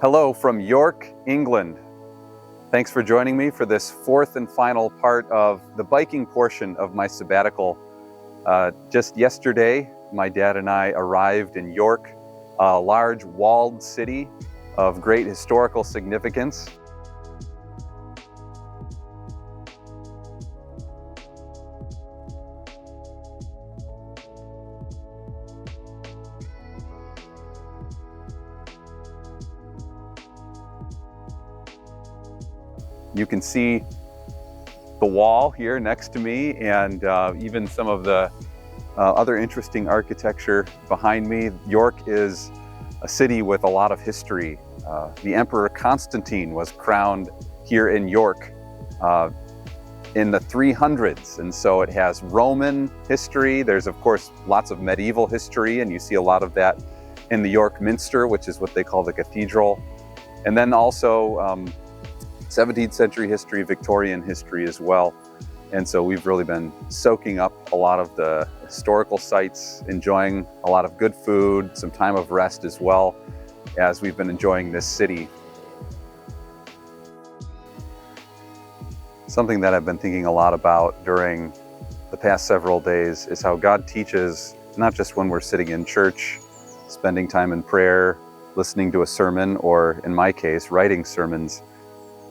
Hello from York, England. Thanks for joining me for this fourth and final part of the biking portion of my sabbatical. Just yesterday, my dad and I arrived in York, a large walled city of great historical significance. You can see the wall here next to me and even some of the other interesting architecture behind me. York is a city with a lot of history. The Emperor Constantine was crowned here in York in the 300s, and so it has Roman history. There's of course lots of medieval history, and you see a lot of that in the York Minster, which is what they call the cathedral. And then also 17th century history, Victorian history as well. And so we've really been soaking up a lot of the historical sites, enjoying a lot of good food, some time of rest as well, as we've been enjoying this city. Something that I've been thinking a lot about during the past several days is how God teaches, not just when we're sitting in church, spending time in prayer, listening to a sermon, or in my case, writing sermons,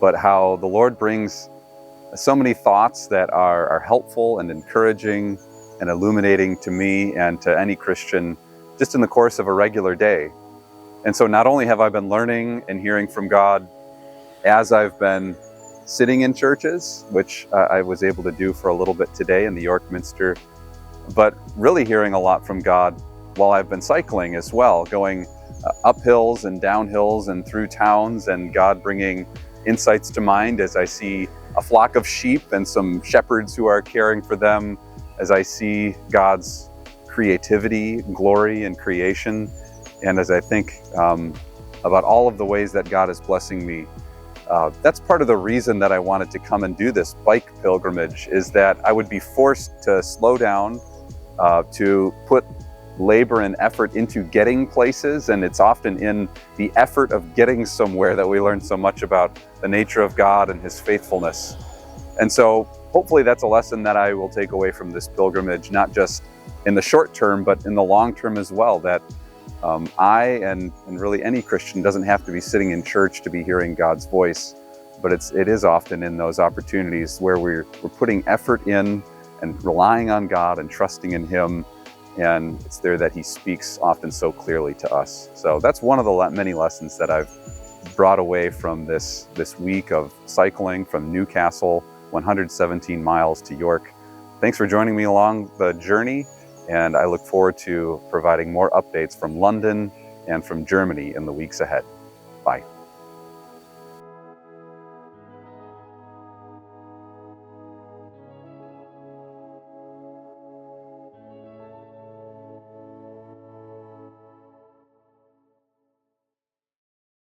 but how the Lord brings so many thoughts that are helpful and encouraging and illuminating to me and to any Christian just in the course of a regular day. And so not only have I been learning and hearing from God as I've been sitting in churches, which I was able to do for a little bit today in the York Minster, but really hearing a lot from God while I've been cycling as well, going up hills and down hills and through towns, and God bringing insights to mind as I see a flock of sheep and some shepherds who are caring for them, as I see God's creativity, glory, and creation, and as I think about all of the ways that God is blessing me. That's part of the reason that I wanted to come and do this bike pilgrimage, is that I would be forced to slow down, to put labor and effort into getting places, and it's often in the effort of getting somewhere that we learn so much about the nature of God and His faithfulness. And so hopefully that's a lesson that I will take away from this pilgrimage, not just in the short term, but in the long term as well, that I and really any Christian doesn't have to be sitting in church to be hearing God's voice, but it is often in those opportunities where we're putting effort in and relying on God and trusting in Him. And it's there that He speaks often so clearly to us. So that's one of the many lessons that I've brought away from this week of cycling from Newcastle, 117 miles to York. Thanks for joining me along the journey, and I look forward to providing more updates from London and from Germany in the weeks ahead. Bye.